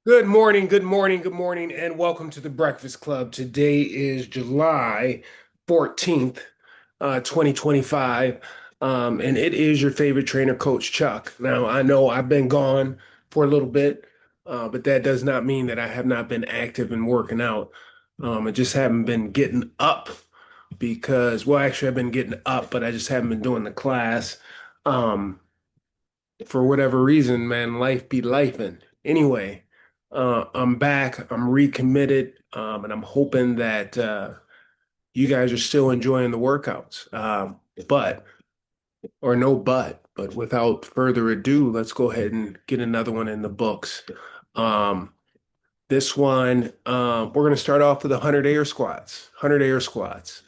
Good morning, good morning, good morning, and welcome to the Breakfast Club. Today is July 14th, 2025, and it is your favorite trainer, Coach Chuck. Now, I know I've been gone for a little bit, but that does not mean that I have not been active and working out. I just haven't been getting up well, actually, I've been getting up, but I just haven't been doing the class. Um, for whatever reason, man, life be lifing. Anyway, I'm back. I'm recommitted, and I'm hoping that you guys are still enjoying the workouts. But or no but without further ado, let's go ahead and get another one in the books. Um, this one, we're going to start off with 100 air squats. 100 air squats.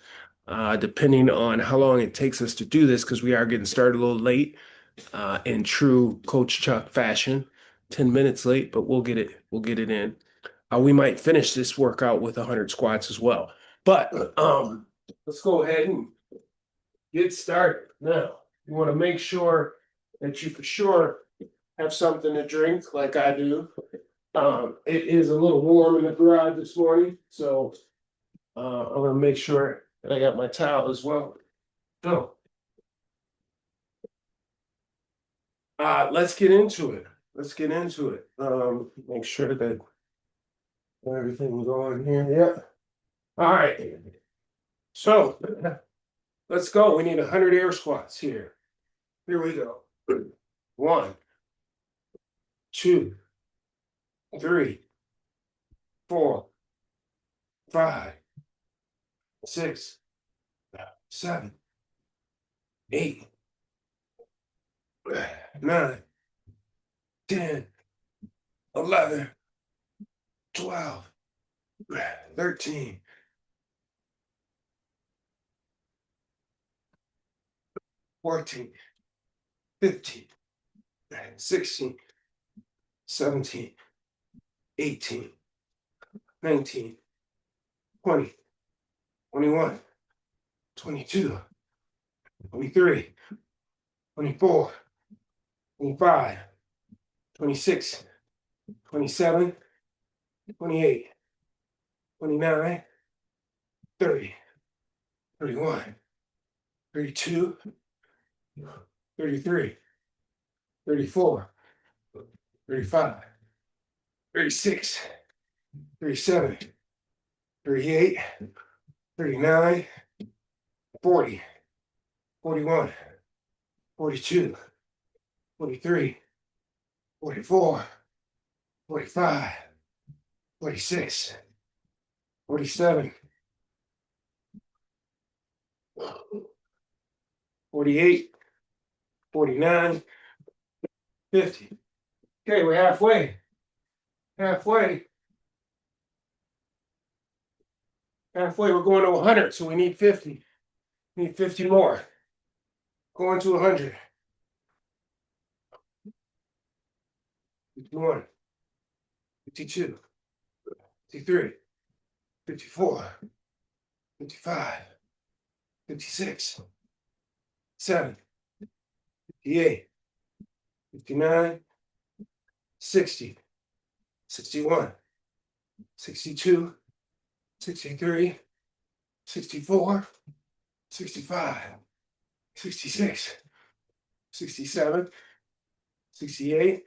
Depending on how long it takes us to do this, because we are getting started a little late in true Coach Chuck fashion. 10 minutes late, but we'll get it. We'll get it in. We might finish this workout with 100 squats as well. But let's go ahead and get started. Now, you want to make sure that you for sure have something to drink, like I do. It is a little warm in the garage this morning, so I'm gonna make sure that I got my towel as well. So, let's get into it. Let's get into it. Make sure that everything going here. Yep. All right. So let's go. We need 100 air squats here. Here we go. One, two, three, four, five, six, seven, eight, nine, 10, 11, 12, 13, 14, 15, 16, 17, 18, 19, 20, 21, 22, 23, 24, 25, 26, 27, 28, 29, 30, 31, 32, 33, 34, 35, 36, 37, 38, 39, 40, 41, 42, 43, 44, 45, 46, 47, 48, 49, 50. Okay, we're halfway. Halfway. Halfway, we're going to 100, so we need 50. We need 50 more. Going to 100. 51, 52, 53, 54, 55, 56, 7, 58, 59, 60, 61, 62, 63, 64, 65, 66, 67, 68,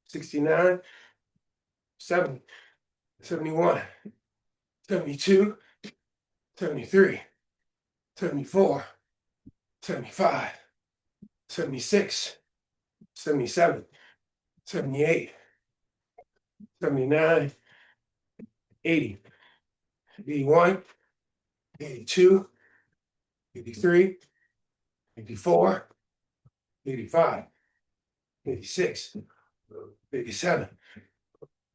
69, 70, 71, 72, 73, 74, 75, 76, 77, 78, 79, 80, 81, 82, 83, 84, 85, 86, 87,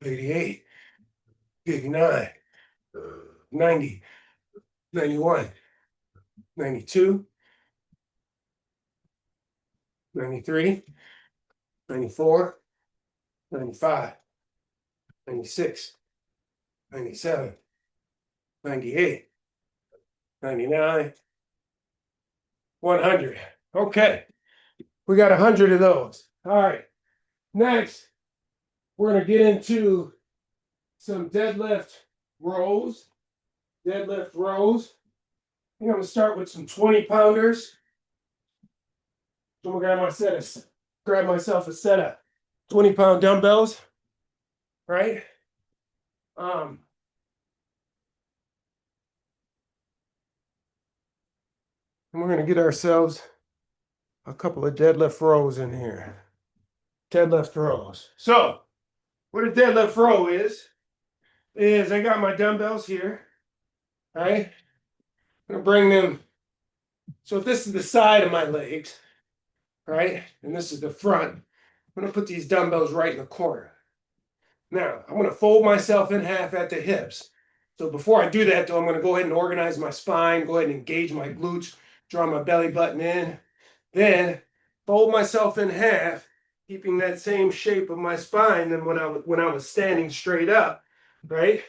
88, 89, 90, 91, 92, 93, 94, 95, 96, 97, 98, 99, 100. Okay, we got 100 of those. All right, next, we're going to get into some deadlift rows. Deadlift rows. I'm going to start with some 20-pounders. So I'm going to grab myself a set of 20-pound dumbbells, right? And we're going to get ourselves a couple of deadlift rows in here. Deadlift rows. So, what a deadlift row is I got my dumbbells here, right? I'm going to bring them. So if this is the side of my legs, right? And this is the front, I'm going to put these dumbbells right in the corner. Now, I'm going to fold myself in half at the hips. So before I do that, though, I'm going to go ahead and organize my spine, go ahead and engage my glutes, draw my belly button in. Then fold myself in half, keeping that same shape of my spine than when I was standing straight up, right?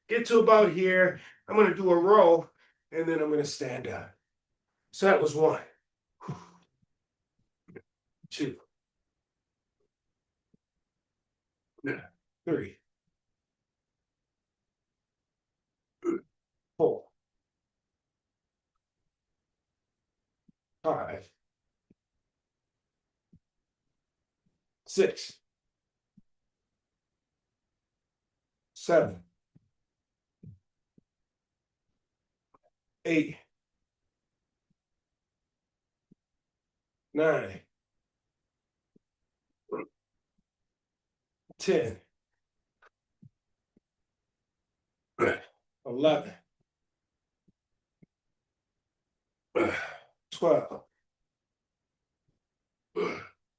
Get to about here. I'm going to do a row, and then I'm going to stand up. So that was 1, 2, 3, 4, 5, 6, 7, 8, 9, 10, 11, 12,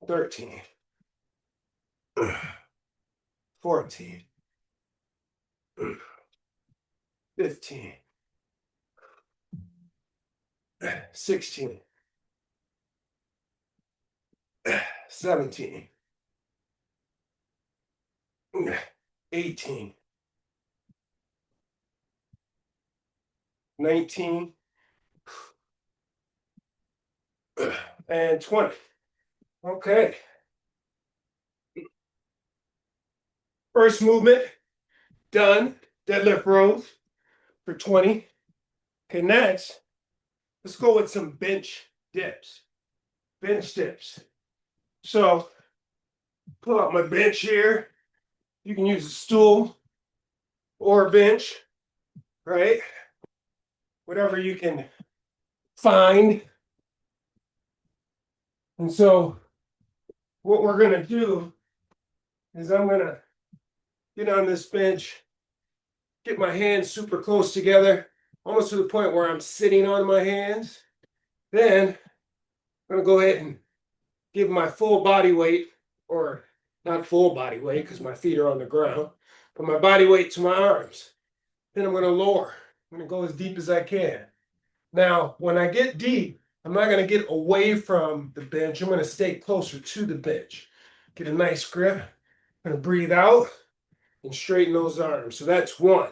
13, 14, 15, 16, 17, 18, 19, and 20. Okay. First movement done. Deadlift rows for 20. Okay, next, let's go with some bench dips. Bench dips. So pull out my bench here. You can use a stool or a bench, right? Whatever you can find. And so what we're going to do is I'm going to get on this bench, get my hands super close together, almost to the point where I'm sitting on my hands. Then I'm going to go ahead and give my full body weight, or not full body weight because my feet are on the ground, but my body weight to my arms. Then I'm going to lower. I'm going to go as deep as I can. Now, when I get deep, I'm not going to get away from the bench. I'm going to stay closer to the bench. Get a nice grip. I'm going to breathe out and straighten those arms. So that's 1,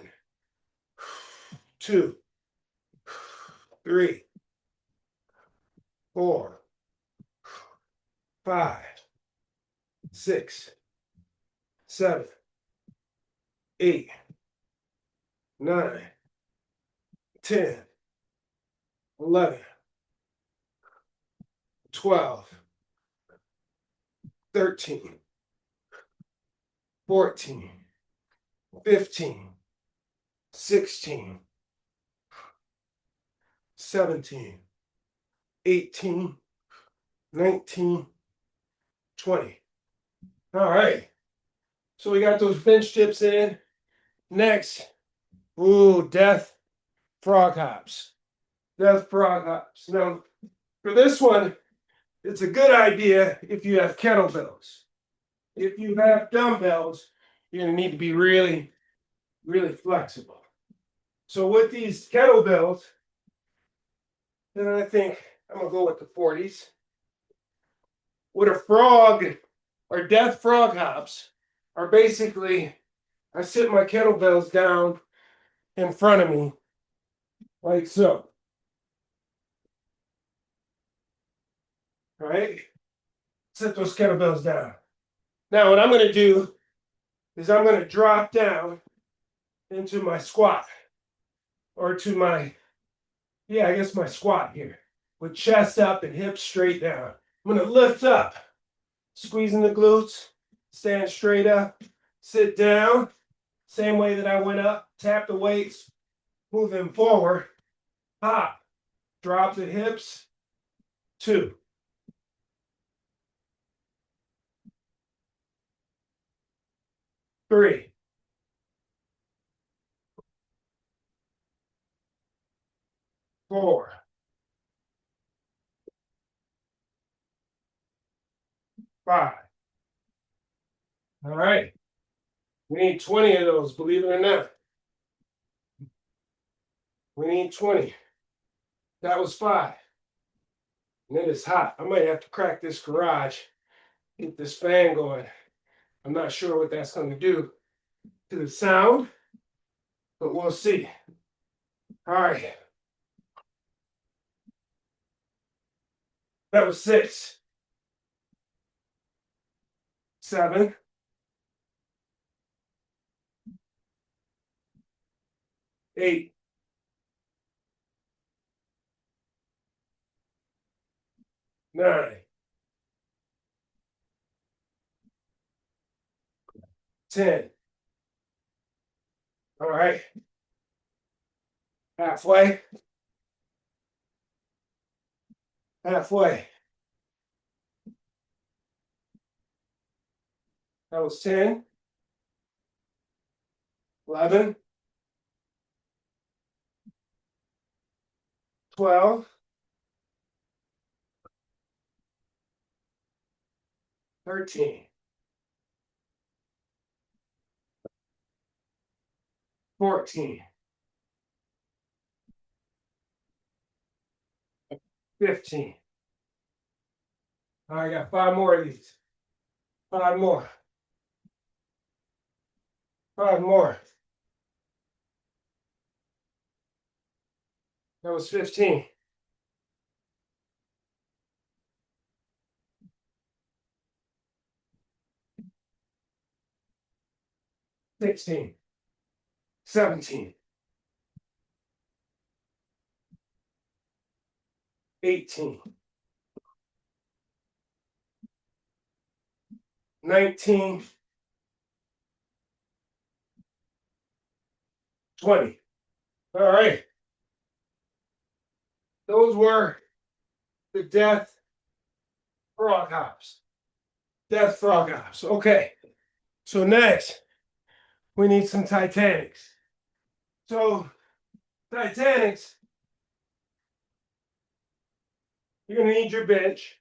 2, 3, 4, 5, 6, 7, 8, 9, 10, 11, 12, 13, 14, 15, 16, 17, 18, 19, 20. All right. So we got those bench dips in. Next, death frog hops. Death frog hops. Now, for this one, it's a good idea if you have kettlebells. If you have dumbbells, you're going to need to be really, really flexible. So with these kettlebells, then I think I'm going to go with the 40s. With a frog or death frog hops are basically, I sit my kettlebells down in front of me like so. All right? Set those kettlebells down. Now what I'm going to do is I'm going to drop down into my squat or to my, yeah, I guess my squat here with chest up and hips straight down. I'm going to lift up, squeezing the glutes, stand straight up, sit down, same way that I went up, tap the weights, moving forward, hop, drop the hips, 2, 3, 4, 5. All right. We need 20 of those, believe it or not. We need 20. That was 5. And it is hot. I might have to crack this garage, get this fan going. I'm not sure what that's going to do to the sound, but we'll see. All right. That was 6, 7, 8, 9, 10. All right. Halfway. Halfway. That was 10, 11, 12, 13, 14, 15. All right, I got 5 more of these. 5 more. 5 more. That was 15. 16. 17. 18. 19. 20. All right. Those were the death frog hops. Death frog hops. Okay. So next, we need some Titanics. So Titanics, you're going to need your bench.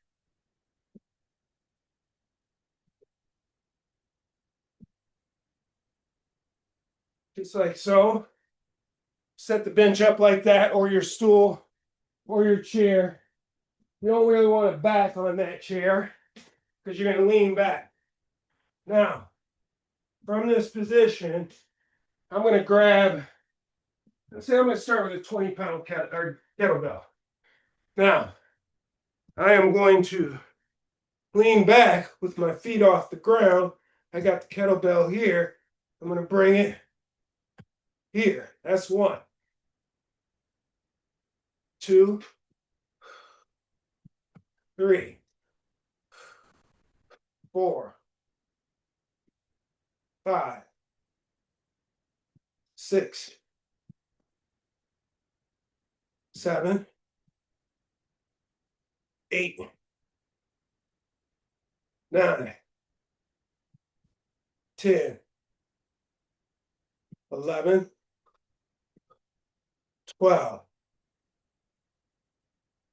Just like so. Set the bench up like that, or your stool, or your chair. You don't really want to back on that chair because you're going to lean back. Now, from this position, I'm going to grab, let's say I'm going to start with a 20-pound kettlebell. Now, I am going to lean back with my feet off the ground. I got the kettlebell here. I'm going to bring it here. That's 1. 2, 3, 4, 5, 6, 7, 8, 9, 10, 11, 12,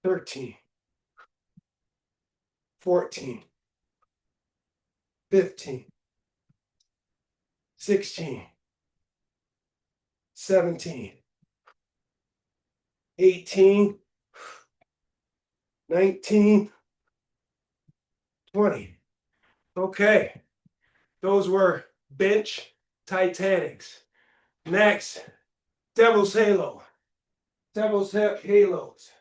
13, 14, 15, 16, 17, 18, 19, 20. Okay, those were bench Titanics. Next, Devil's Halo. Devil's Halos.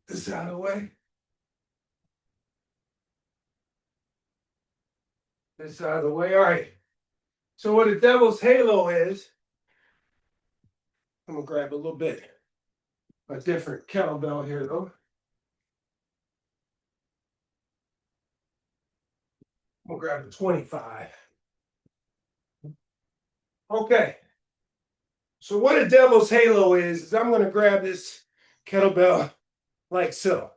This out of the way. This out of the way. All right. So what a devil's halo is, I'm gonna grab a little bit a different kettlebell here though. I'm gonna grab a 25. Okay. So what a devil's halo is I'm gonna grab this kettlebell like so.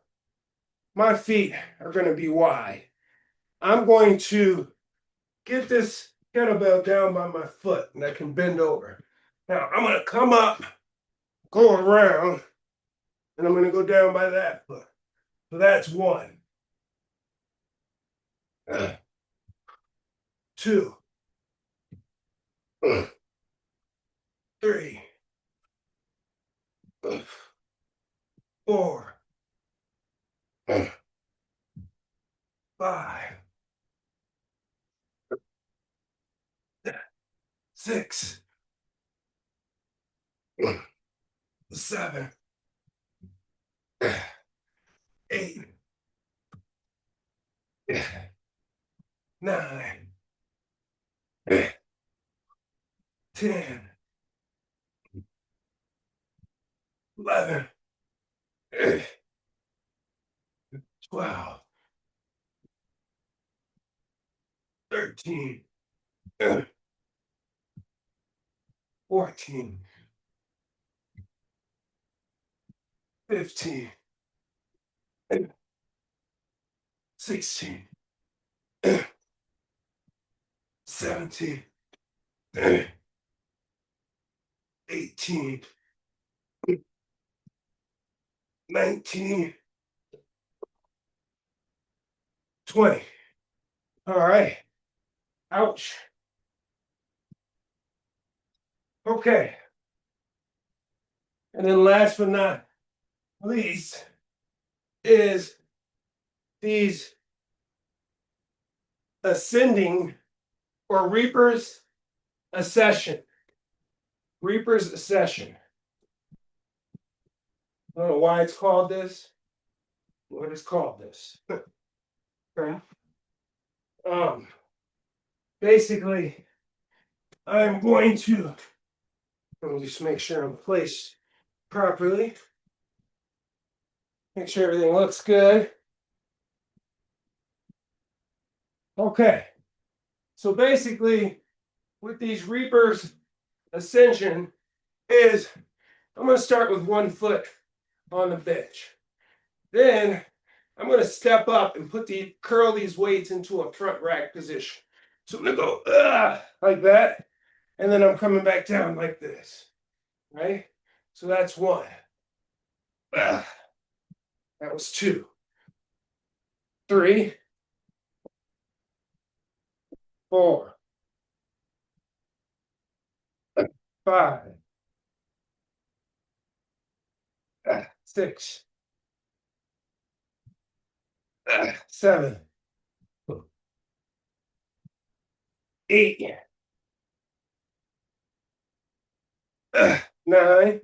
My feet are gonna be wide. I'm going to get this kettlebell down by my foot and I can bend over. Now I'm gonna come up, go around, and I'm gonna go down by that foot. So that's one. Two. 3. 4. 5. 6. 7. 8. 9. 10. 11. 12. 13. 14. 15. 16. 17. 18. 19. 20. All right. Ouch. Okay. And then last but not least is these ascending or Reaper's Ascension. Reaper's Ascension. I don't know why it's called this. What is called this? Okay. Basically, I'm going to let me just make sure I'm placed properly. Make sure everything looks good. Okay. So basically, with these Reaper's Ascension is I'm going to start with one foot on the bench. Then I'm going to step up and curl these weights into a front rack position. So I'm going to go like that. And then I'm coming back down like this. Right? So that's one. That was 2. 3. 4. 5. 6. 7. 8. 9.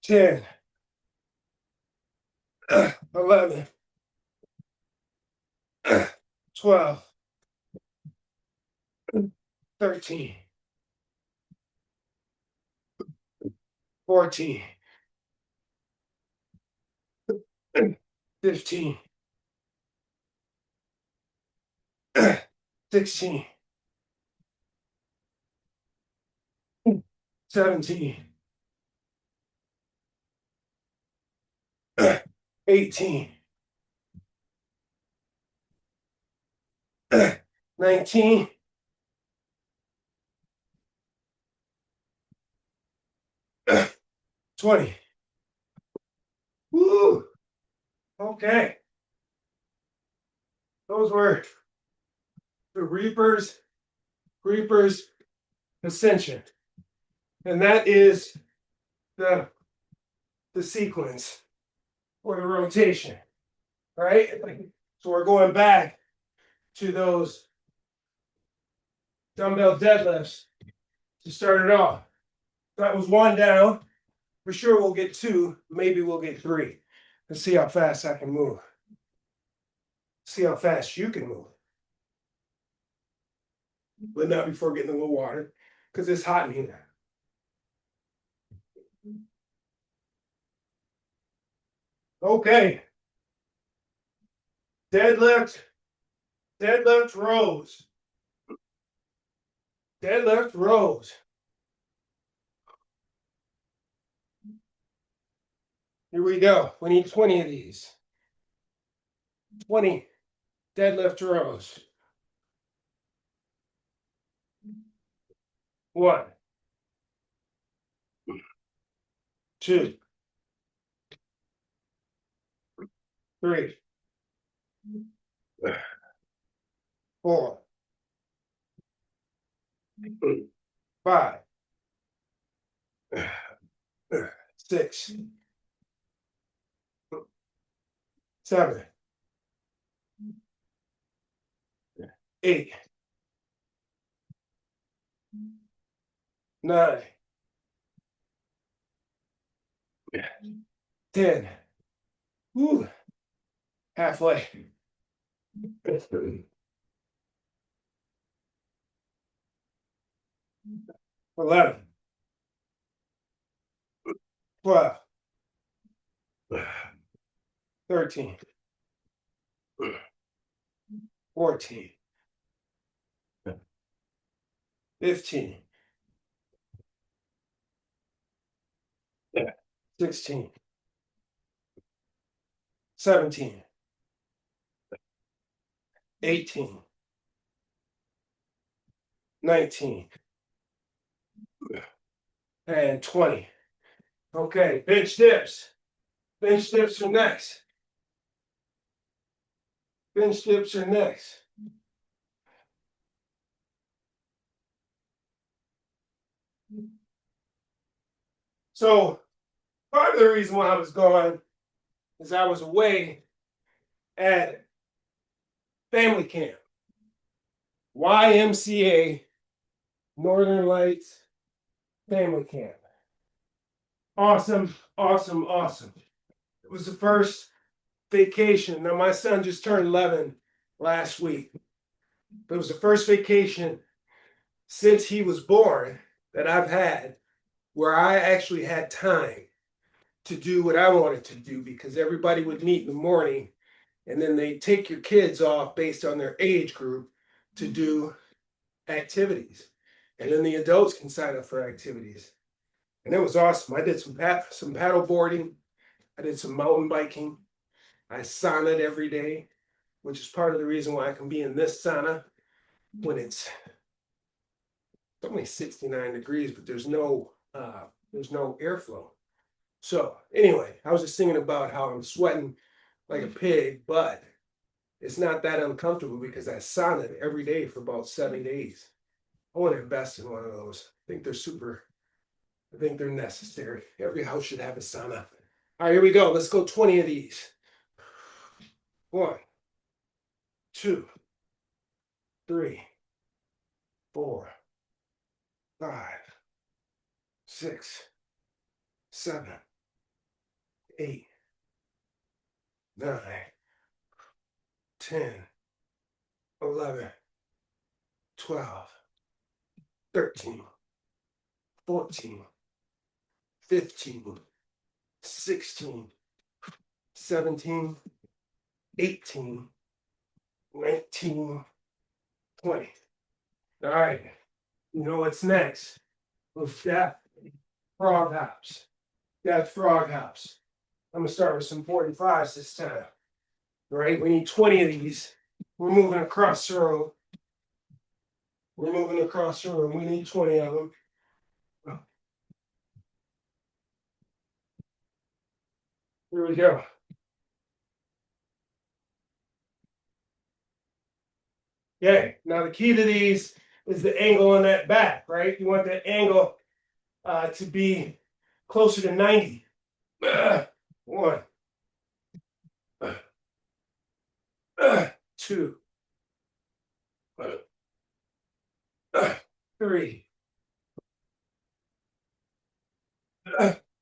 10. 11. 12. 13. 14. 15. 16. 17. 18. 19. 20. Woo! Okay. Those were the Reaper's Ascension. And that is the sequence or the rotation. Right? So we're going back to those dumbbell deadlifts to start it off. That was 1 down. For sure we'll get 2, maybe we'll get 3. Let's see how fast I can move. See how fast you can move. but not before getting a little water because it's hot in here. Okay, deadlift, deadlift rows, deadlift rows. Here we go. We need 20 of these. 20 deadlift rows. 1, 2, 3, 4, 5, 6, 7, 8, 9, 10. Woo, halfway. 11, 12, 13, 14, 15, 16, 17, 18, 19, and 20. Okay, bench dips. Bench dips are next. Bench dips are next. So part of the reason why I was gone is I was away at family camp. YMCA, Northern Lights family camp. Awesome, awesome, awesome. It was the first vacation. Now, my son just turned 11 last week. But it was the first vacation since he was born that I've had where I actually had time to do what I wanted to do because everybody would meet in the morning and then they take your kids off based on their age group to do activities. And then the adults can sign up for activities. And it was awesome. I did some paddle boarding. I did some mountain biking. I saunaed every day, which is part of the reason why I can be in this sauna when it's only 69 degrees, but there's no airflow. So anyway, I was just thinking about how I'm sweating like a pig, but it's not that uncomfortable because I saunaed every day for about 7 days. I want to invest in one of those. I think they're necessary. Every house should have a sauna. All right, here we go. Let's go 20 of these. 1, 2, 3, 4, 5, 6, 7, 8, 9, 10, 11, 12, 13, 14, 15, 16, 17, 18, 19, 20. All right. You know what's next? Those death frog hops. Death frog hops. I'm going to start with some 45s this time. All right. We need 20 of these. We're moving across the room. We're moving across the room. We need 20 of them. Here we go. Okay. Now the key to these is the angle on that back, right? You want that angle to be closer to 90. 1, 2, 3,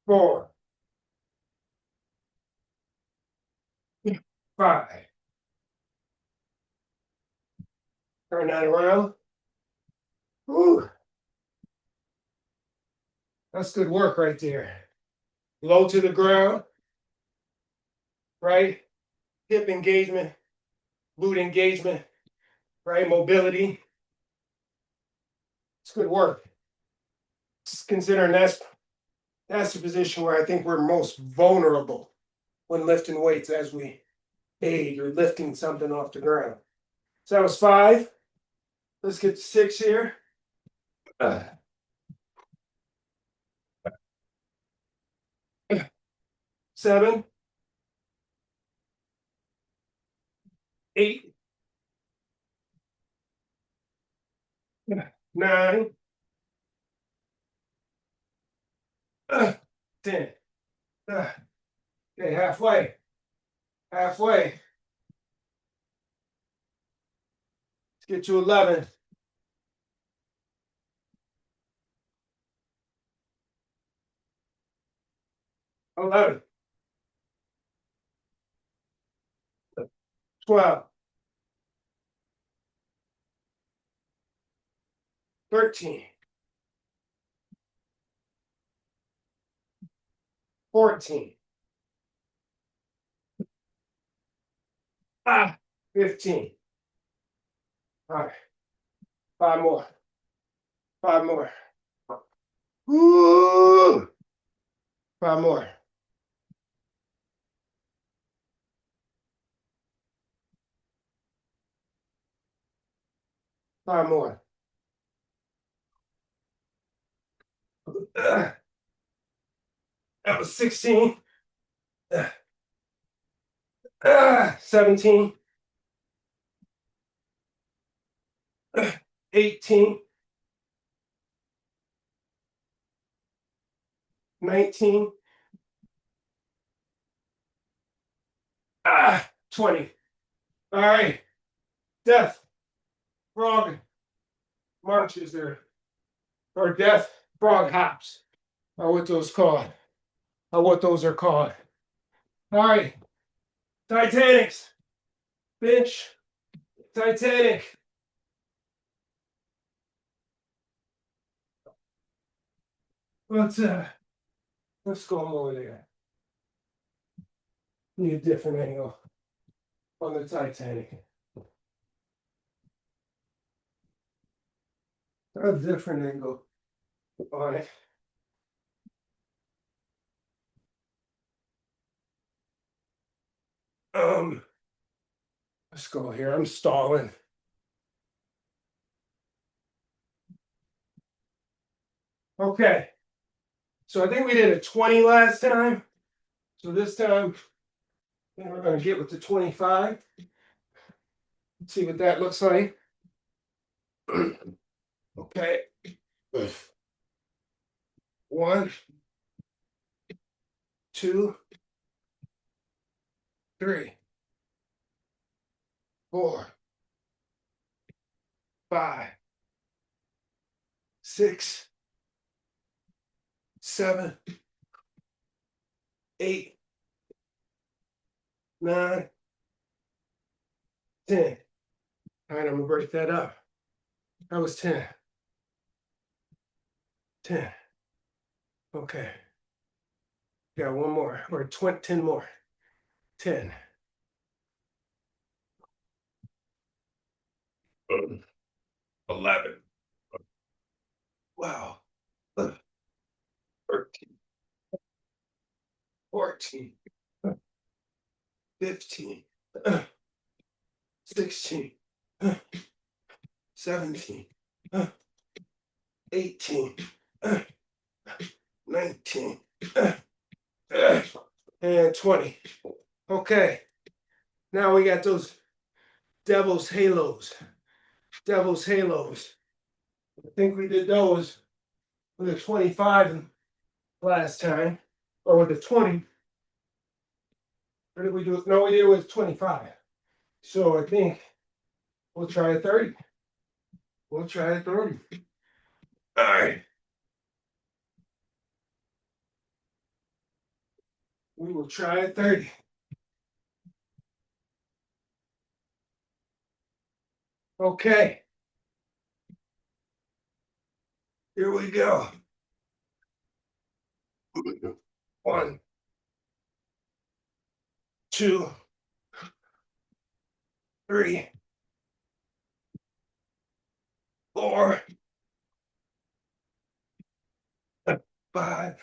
4, 5. Turn that around. Whew. That's good work right there. Low to the ground, right? Hip engagement, glute engagement, right? Mobility. It's good work. Considering that's the position where I think we're most vulnerable when lifting weights as we age or lifting something off the ground. So that was 5. Let's get to 6 here. 7, 8, 9, 10. Okay, halfway. Halfway. Let's get to 11. 11. 12. 13. 14. 15. All right. 5 more. 5 more. Woo! 5 more. 5 more. That was 16. 17. 18. 19. 20. All right. Death. Frog marches or death frog hops are what those called. Or what those are called. All right. Titanics. Bench. Titanic. Let's go over there. Need a different angle on the Titanic. A different angle on it. Let's go here. I'm stalling. Okay. So I think we did a 20 last time. So this time, I think we're going to get with the 25. See what that looks like. Okay. 1, 2, 3, 4, 5, 6, 7, 8, 9, 10. All right, I'm gonna break that up. That was 10. 10. Okay. Got one more, or 20, 10 more. 10. 11. Wow. 13. 14. 15. 16. 17. 18. 19. And 20. Okay. Now we got those devil's halos. Devil's halos. I think we did those with a 25 last time, or with a 20. Or did we do it? No, we did it with 25. So I think we'll try a 30. We'll try a 30. All right. We will try a 30. Okay. Here we go. 1, 2, 3, 4, 5,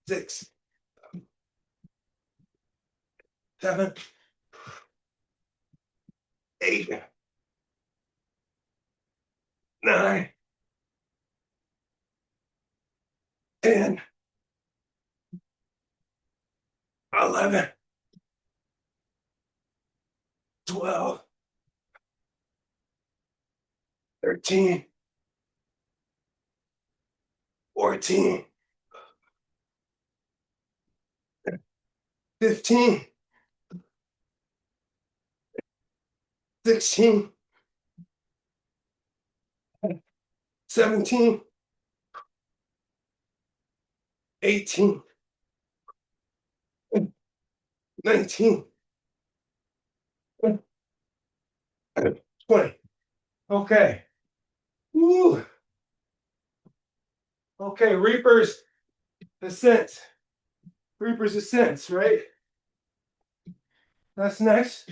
6, 7, 8, 9, 10, 11, 12, 13, 14, 15, 16, 17, 18, 19, 20. Okay. Woo. Okay, Reaper's Ascent. Reaper's Ascent, right? That's next.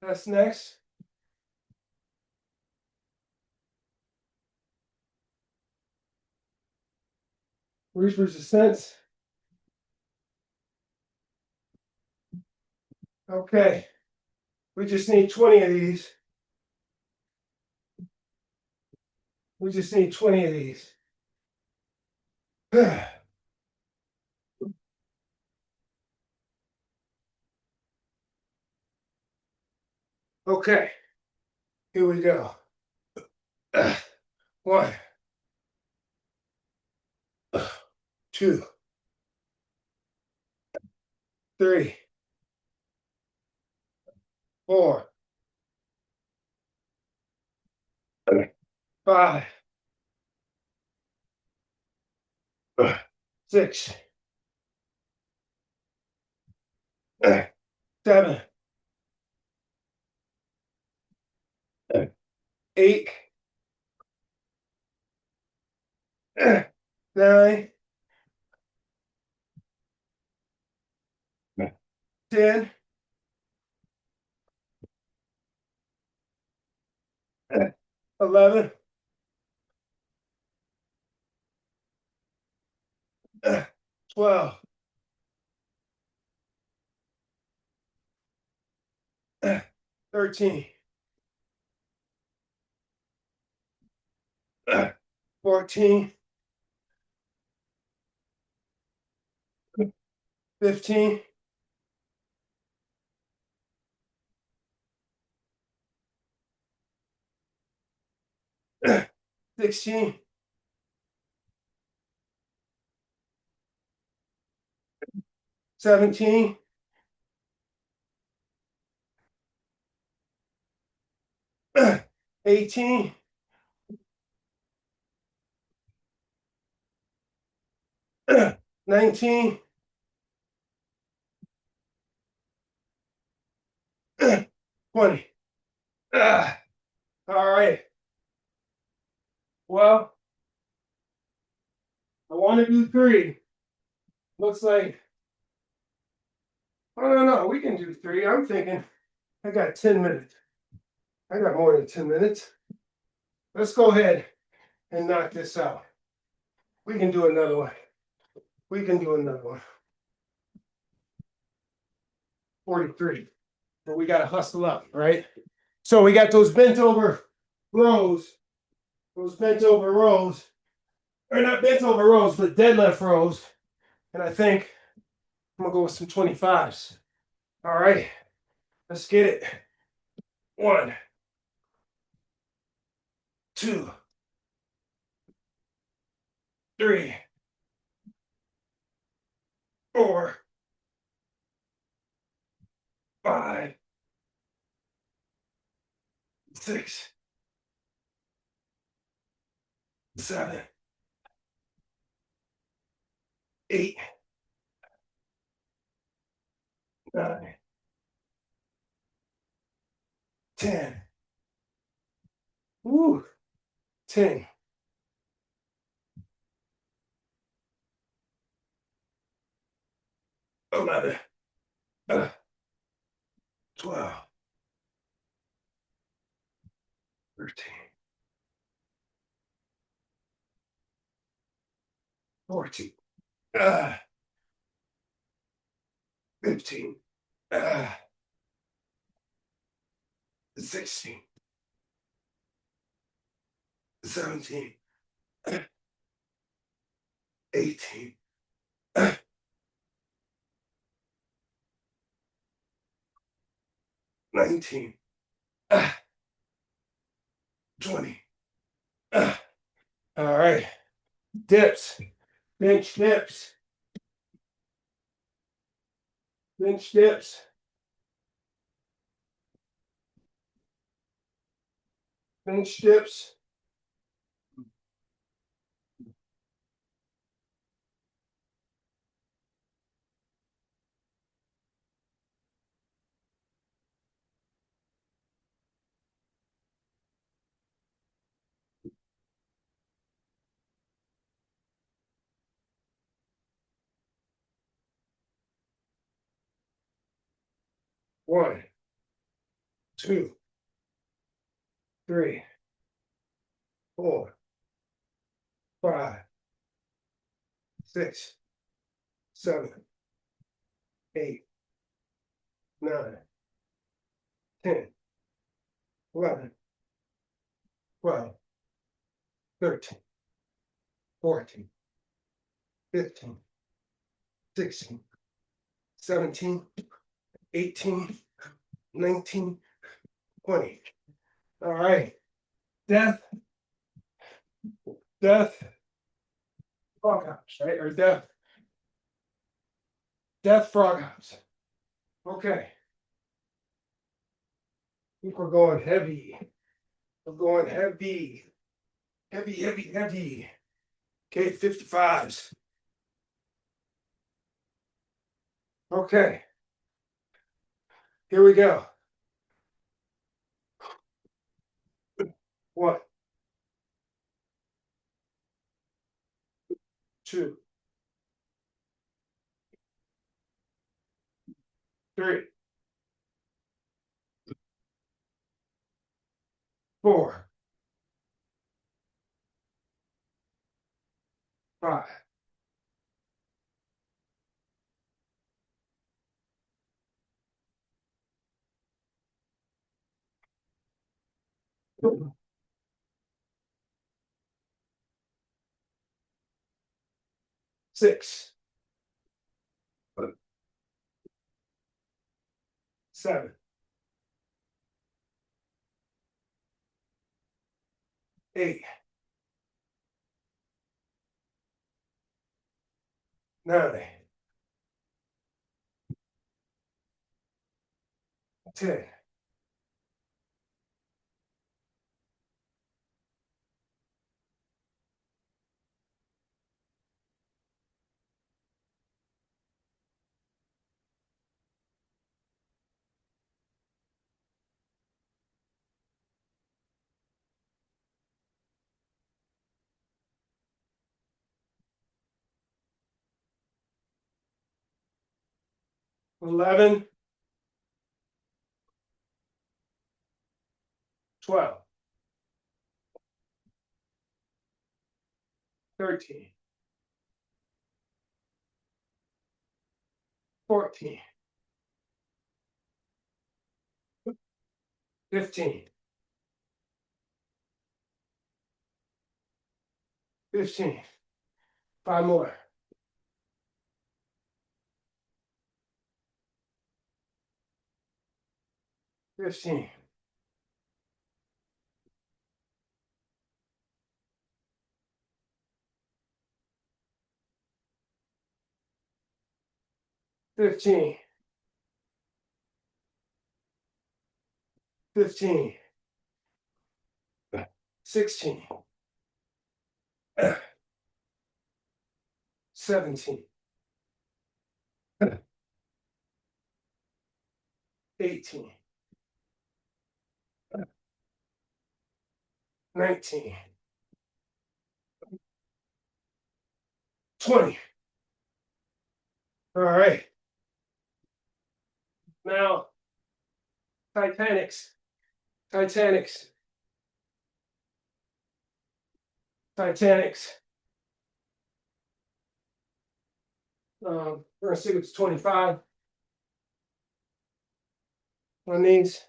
That's next. Reaper's Ascent. Okay. We just need 20 of these. We just need 20 of these. Okay. Here we go. 1, 2, 3, 4, 5, 6, 7, 8, 9, 10, 11, 12, 13, 14, 15, 16, 17, 18, 19, 20. All right. Well, I want to do 3. Looks like, I don't know, we can do 3. I'm thinking I got 10 minutes. I got more than 10 minutes. Let's go ahead and knock this out. We can do another one. We can do another one. 43. But we got to hustle up, right? So we got those bent over rows. Those bent over rows. Or not bent over rows, but deadlift rows. And I think I'm going to go with some 25s. All right. Let's get it. 1, 2, 3, 4, 5, 6, 7, 8, 9, 10. Woo. 10. Oh, not 12. 13. 14. 15. 16. 17. 18. 19. 20. All right. Dips. Bench dips. Bench dips. Bench dips. One, two, three, 4, 5, 6, 7, 8, 9, 10, 11, 12, 13, 14, 15, 16, 17, 18, 19, 20. All right. Death, frog hops, right? Or death frog hops. Okay. I think we're going heavy. We're going heavy. Heavy. Okay, 55s. Okay. Here we go. 1, 2, 3, 4, 5, 6, 7, 8, 9, 10, 11, 12, 13, 14, 15, 15. 5 more. 15, 15, 15, 16, 17, 18, 19, 20. All right. Now, Titanics, Titanics, Titanics. We're gonna stick with 25 on these.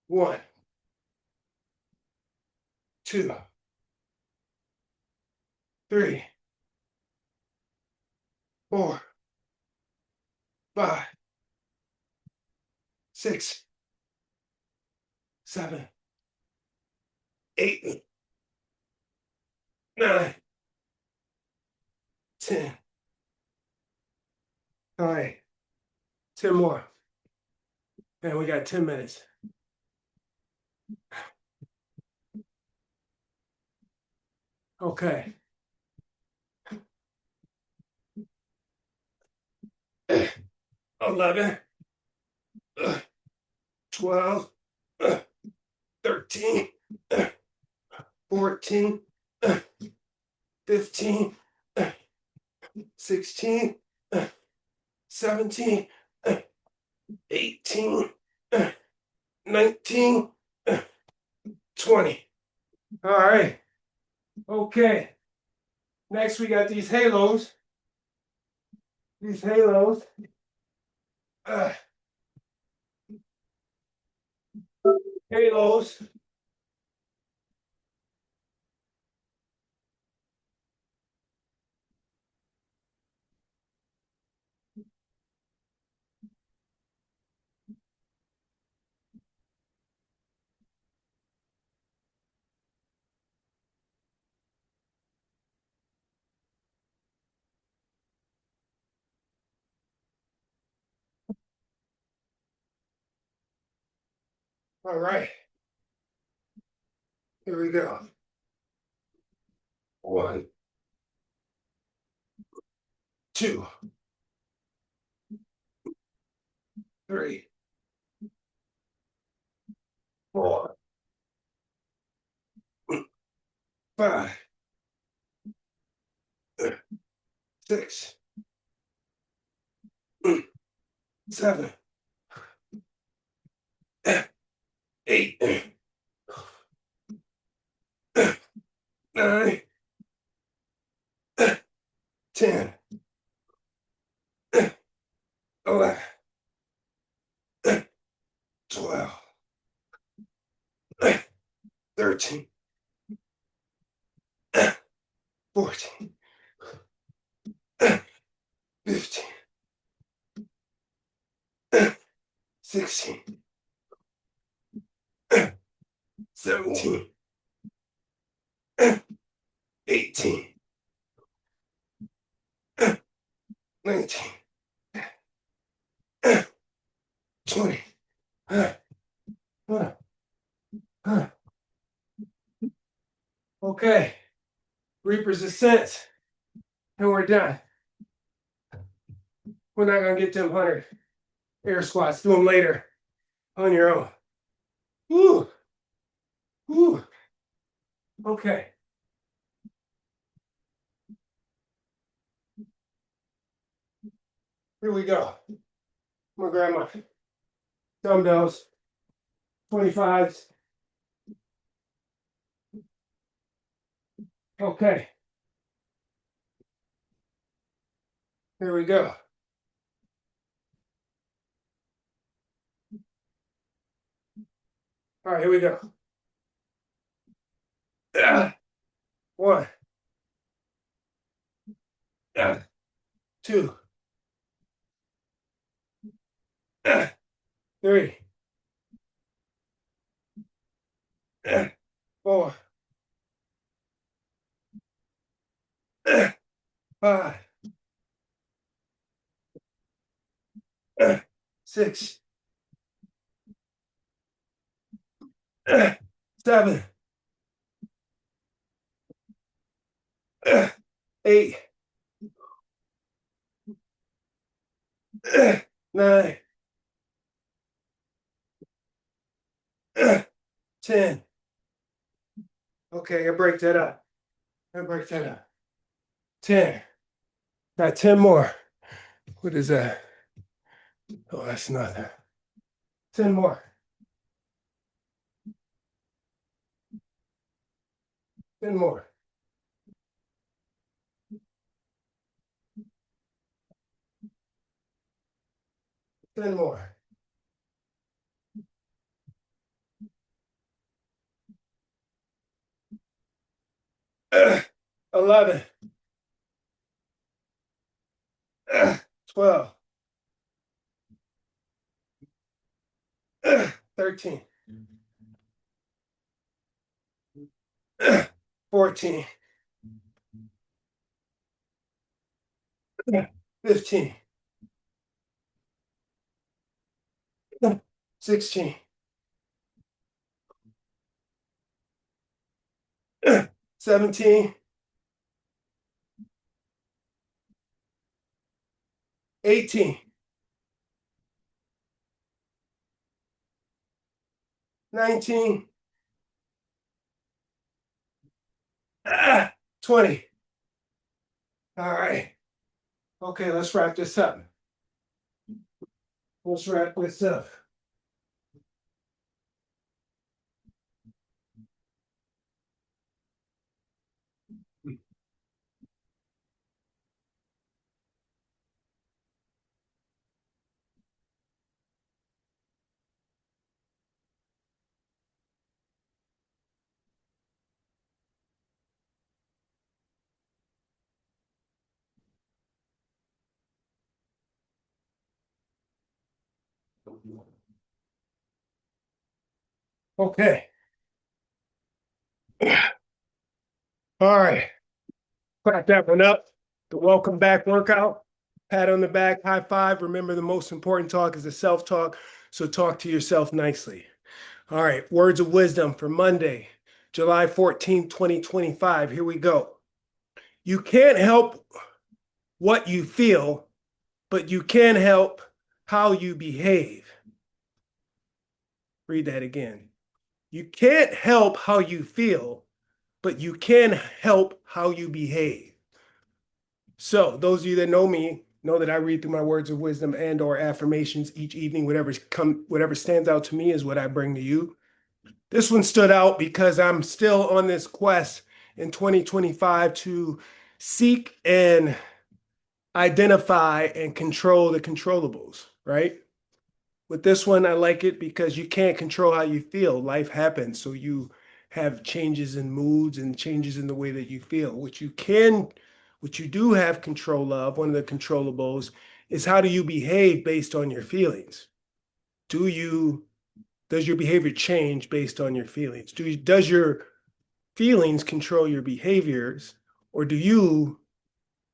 1, 2, 3, 4, 5, 6, 7, 8, 9, 10. All right, 10 more. And we got 10 minutes. Okay. 11, 12, 13, 14, 15, 16, 17, 18, 19, 20. All right. Okay. Next, we got these halos. These halos. Halos. All right. Here we go. 1, 2, 3, 4, 5, 6, 7, 8, 9, 10, 11, 12, 13, 14, 15, 16, 17, 18, 19, 20. Okay. Reaper's Ascent. And we're done. We're not going to get to 100 air squats. Do them later on your own. Woo. Woo. Okay. Here we go. I'm going to grab my dumbbells, 25s. Okay. Here we go. All right, here we go. 1, 2, 3, 4, 5, 6, 7, 8, 9, 10. Okay, I break that up. I break that up. 10. Got 10 more. What is that? Oh, that's nothing. 10 more. 10 more. 10 more. 11. 12. 13. 14. 15. 16. 17. 18. 19. 20. All right. Okay, let's wrap this up. Let's wrap this up. Okay. All right. Clap that one up. The welcome back workout. Pat on the back, high five. Remember, the most important talk is the self talk. So talk to yourself nicely. All right. Words of wisdom for Monday, July 14th, 2025. Here we go. You can't help what you feel, but you can help how you behave. Read that again. You can't help how you feel, but you can help how you behave. So those of you that know me know that I read through my words of wisdom and or affirmations each evening. Whatever stands out to me is what I bring to you. This one stood out because I'm still on this quest in 2025 to seek and identify and control the controllables, right? With this one, I like it because you can't control how you feel. Life happens. So you have changes in moods and changes in the way that you feel. What you do have control of, one of the controllables, is how do you behave based on your feelings? Do you, does your behavior change based on your feelings? Does your feelings control your behaviors, or do you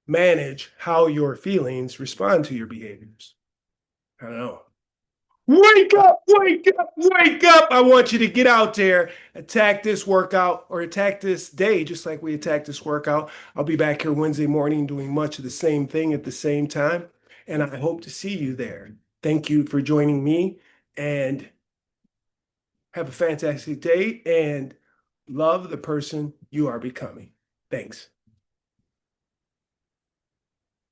manage how your feelings respond to your behaviors? I don't know. Wake up, wake up, wake up. I want you to get out there, attack this workout or attack this day, just like we attacked this workout. I'll be back here Wednesday morning doing much of the same thing at the same time. And I hope to see you there. Thank you for joining me and have a fantastic day and love the person you are becoming. Thanks.